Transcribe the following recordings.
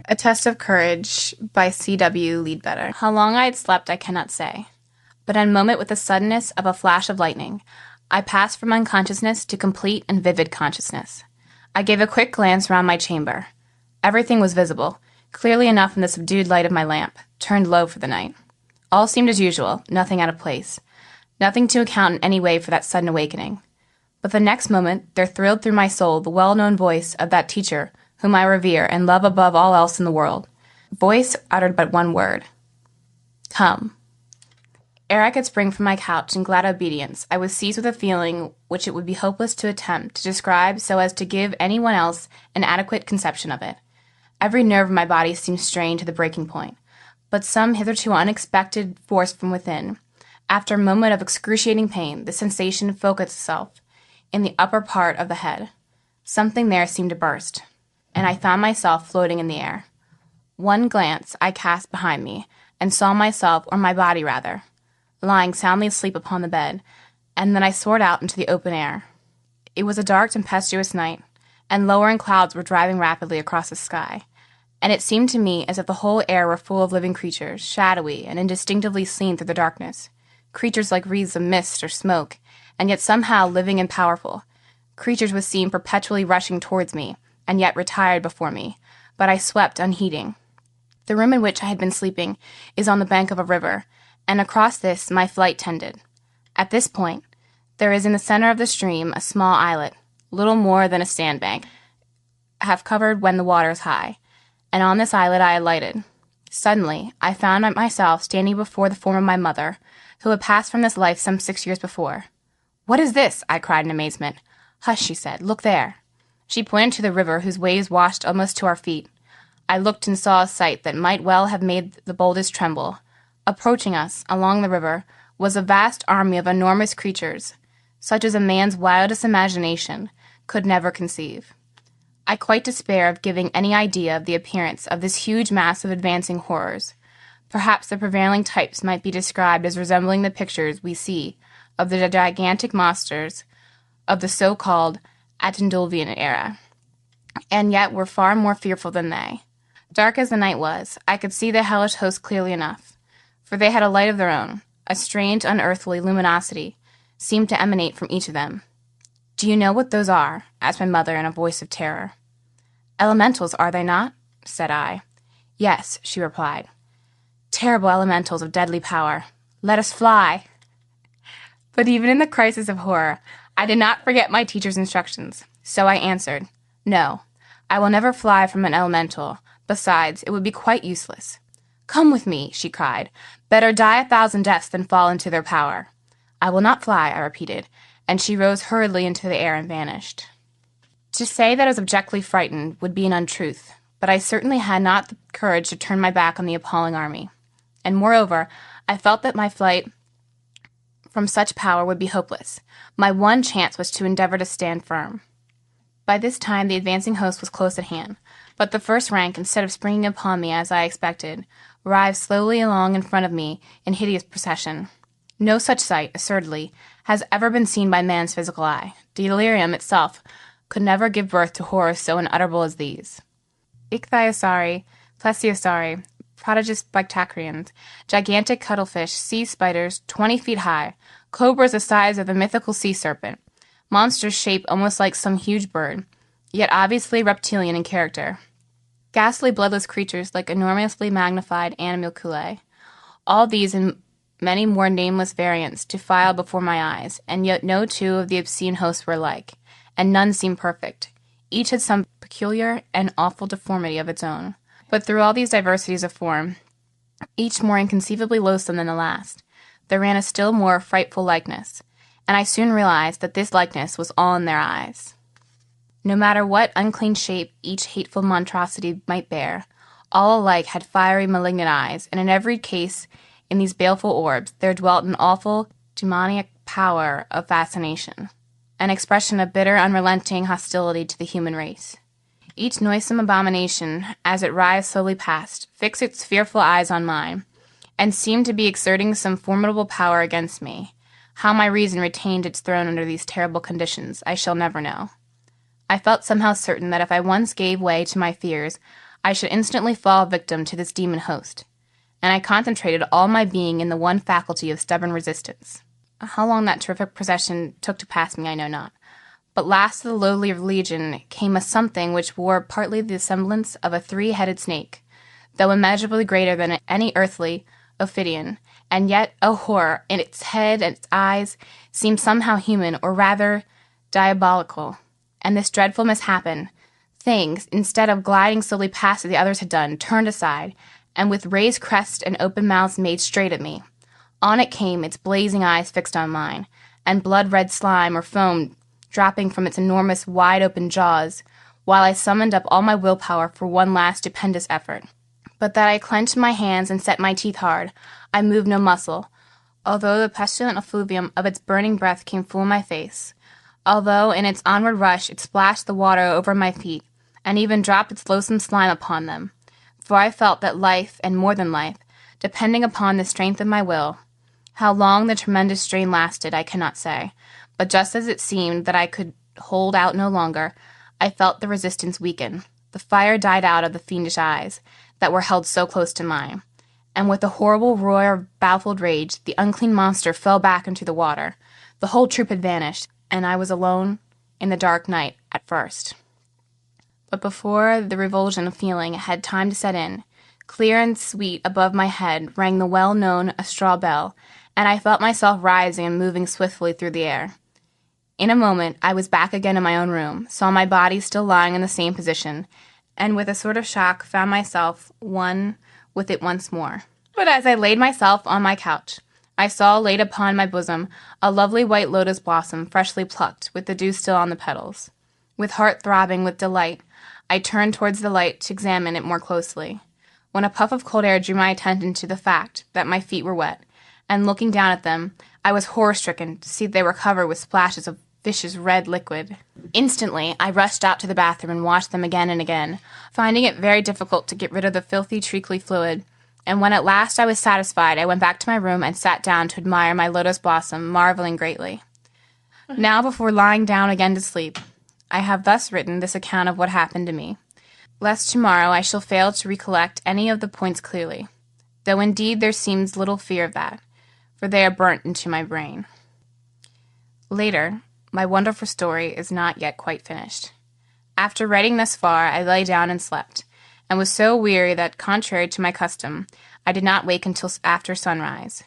A Test of Courage by C.W. Leadbetter. How long I had slept I cannot say, but in a moment with the suddenness of a flash of lightning, I passed from unconsciousness to complete and vivid consciousness. I gave a quick glance round my chamber. Everything was visible, clearly enough in the subdued light of my lamp, turned low for the night. All seemed as usual, nothing out of place, nothing to account in any way for that sudden awakening. But the next moment there thrilled through my soul the well-known voice of that teacher whom I revere and love above all else in the world. Voice uttered but one word. Come. Ere I could spring from my couch in glad obedience, I was seized with a feeling which it would be hopeless to attempt to describe so as to give anyone else an adequate conception of it. Every nerve of my body seemed strained to the breaking point, but some hitherto unexpected force from within. After a moment of excruciating pain, the sensation focused itself in the upper part of the head. Something there seemed to burst, and I found myself floating in the air. One glance I cast behind me, and saw myself, or my body rather, lying soundly asleep upon the bed, and then I soared out into the open air. It was a dark, tempestuous night, and lowering clouds were driving rapidly across the sky, and it seemed to me as if the whole air were full of living creatures, shadowy and indistinctively seen through the darkness, creatures like wreaths of mist or smoke, and yet somehow living and powerful. Creatures would seem perpetually rushing towards me, and yet retired before me, but I swept unheeding. The room in which I had been sleeping is on the bank of a river, and across this my flight tended. At this point, there is in the center of the stream a small islet, little more than a sandbank, half covered when the water is high, and on this islet I alighted. Suddenly, I found myself standing before the form of my mother, who had passed from this life some 6 years before. "What is this?" I cried in amazement. "Hush," she said. "Look there." She pointed to the river, whose waves washed almost to our feet. I looked and saw a sight that might well have made the boldest tremble. Approaching us, along the river, was a vast army of enormous creatures, such as a man's wildest imagination could never conceive. I quite despair of giving any idea of the appearance of this huge mass of advancing horrors. Perhaps the prevailing types might be described as resembling the pictures we see of the gigantic monsters of the so-called Antediluvian era, and yet were far more fearful than they. Dark as the night was, I could see the hellish host clearly enough, for they had a light of their own. A strange, unearthly luminosity seemed to emanate from each of them. "Do you know what those are?" asked my mother in a voice of terror. "Elementals, are they not?" said I. "Yes," she replied. "Terrible elementals of deadly power. Let us fly." But even in the crisis of horror, I did not forget my teacher's instructions, so I answered, "No, I will never fly from an elemental. Besides, it would be quite useless." "Come with me," she cried. "Better die 1,000 deaths than fall into their power." "I will not fly," I repeated, and she rose hurriedly into the air and vanished. To say that I was abjectly frightened would be an untruth, but I certainly had not the courage to turn my back on the appalling army. And moreover, I felt that my flight from such power would be hopeless. My one chance was to endeavor to stand firm. By this time the advancing host was close at hand, but the first rank, instead of springing upon me as I expected, arrived slowly along in front of me in hideous procession. No such sight, assuredly, has ever been seen by man's physical eye. Delirium itself could never give birth to horrors so unutterable as these. Ichthyosauri, plesiosauri, prodigious bactrians, gigantic cuttlefish, sea spiders 20 feet high, cobras the size of the mythical sea serpent, monsters shaped almost like some huge bird, yet obviously reptilian in character, ghastly bloodless creatures like enormously magnified animalculae, all these and many more nameless variants defiled before my eyes, and yet no two of the obscene hosts were alike, and none seemed perfect. Each had some peculiar and awful deformity of its own. But through all these diversities of form, each more inconceivably loathsome than the last, there ran a still more frightful likeness, and I soon realized that this likeness was all in their eyes. No matter what unclean shape each hateful monstrosity might bear, all alike had fiery, malignant eyes, and in every case in these baleful orbs there dwelt an awful, demoniac power of fascination, an expression of bitter, unrelenting hostility to the human race. Each noisome abomination, as it writhed slowly past, fixed its fearful eyes on mine, and seemed to be exerting some formidable power against me. How my reason retained its throne under these terrible conditions, I shall never know. I felt somehow certain that if I once gave way to my fears, I should instantly fall victim to this demon host, and I concentrated all my being in the one faculty of stubborn resistance. How long that terrific procession took to pass me I know not, but last of the lowly legion came a something which wore partly the semblance of a three-headed snake, though immeasurably greater than any earthly ophidian, and yet, oh horror, in its head and its eyes seemed somehow human, or rather diabolical. And this dreadful mishappen, things, instead of gliding slowly past as the others had done, turned aside, and with raised crest and open mouths made straight at me. On it came, its blazing eyes fixed on mine, and blood-red slime or foam dropping from its enormous, wide-open jaws, while I summoned up all my willpower for one last stupendous effort. But that I clenched my hands and set my teeth hard, I moved no muscle, although the pestilent effluvium of its burning breath came full in my face, although in its onward rush it splashed the water over my feet, and even dropped its loathsome slime upon them. For I felt that life, and more than life, depending upon the strength of my will. How long the tremendous strain lasted, I cannot say, but just as it seemed that I could hold out no longer, I felt the resistance weaken. The fire died out of the fiendish eyes that were held so close to mine, and with a horrible roar of baffled rage, the unclean monster fell back into the water. The whole troop had vanished, and I was alone in the dark night at first. But before the revulsion of feeling had time to set in, clear and sweet above my head rang the well-known straw bell, and I felt myself rising and moving swiftly through the air. In a moment I was back again in my own room, saw my body still lying in the same position, and with a sort of shock found myself one with it once more. But as I laid myself on my couch, I saw laid upon my bosom a lovely white lotus blossom freshly plucked, with the dew still on the petals. With heart throbbing with delight, I turned towards the light to examine it more closely, when a puff of cold air drew my attention to the fact that my feet were wet, and looking down at them, I was horror-stricken to see they were covered with splashes of vicious red liquid. Instantly, I rushed out to the bathroom and washed them again and again, finding it very difficult to get rid of the filthy, treacly fluid, and when at last I was satisfied, I went back to my room and sat down to admire my lotus blossom, marveling greatly. Now, before lying down again to sleep, I have thus written this account of what happened to me, lest tomorrow I shall fail to recollect any of the points clearly, though indeed there seems little fear of that, for they are burnt into my brain. Later, my wonderful story is not yet quite finished. After writing thus far, I lay down and slept, and was so weary that, contrary to my custom, I did not wake until after sunrise.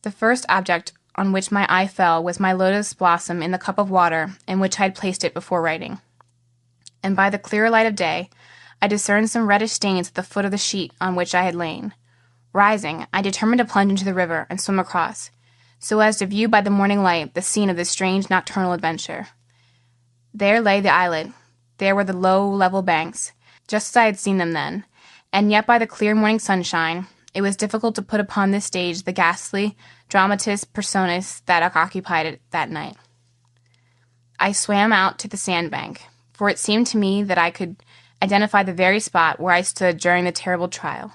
The first object on which my eye fell was my lotus blossom in the cup of water in which I had placed it before writing. And by the clearer light of day, I discerned some reddish stains at the foot of the sheet on which I had lain. Rising, I determined to plunge into the river and swim across, so as to view by the morning light the scene of this strange nocturnal adventure. There lay the islet, there were the low, level banks, just as I had seen them then, and yet by the clear morning sunshine, it was difficult to put upon this stage the ghastly dramatis personae that occupied it that night. I swam out to the sandbank, for it seemed to me that I could identify the very spot where I stood during the terrible trial.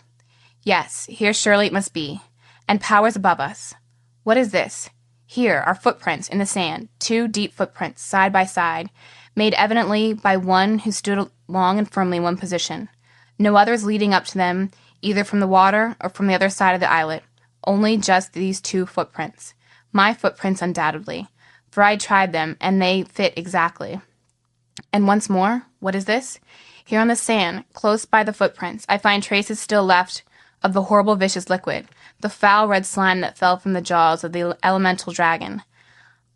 Yes, here surely it must be, and powers above us. What is this? Here are footprints in the sand, 2 deep footprints, side by side, made evidently by one who stood long and firmly in one position. No others leading up to them, either from the water or from the other side of the islet, only just these 2 footprints. My footprints undoubtedly, for I tried them, and they fit exactly. And once more, what is this? Here on the sand, close by the footprints, I find traces still left of the horrible vicious liquid, the foul red slime that fell from the jaws of the elemental dragon.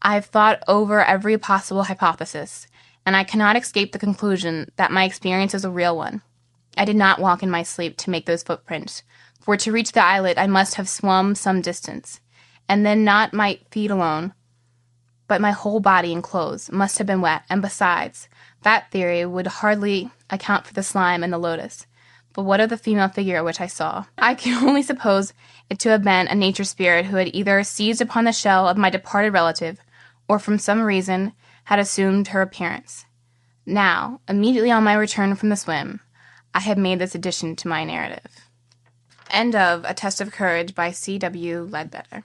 I have thought over every possible hypothesis, and I cannot escape the conclusion that my experience is a real one. I did not walk in my sleep to make those footprints, for to reach the islet I must have swum some distance, and then not my feet alone, but my whole body and clothes must have been wet, and besides, that theory would hardly account for the slime and the lotus. But what of the female figure which I saw? I can only suppose it to have been a nature spirit who had either seized upon the shell of my departed relative, or from some reason had assumed her appearance. Now, immediately on my return from the swim, I have made this addition to my narrative. End of A Test of Courage by C.W. Ledbetter.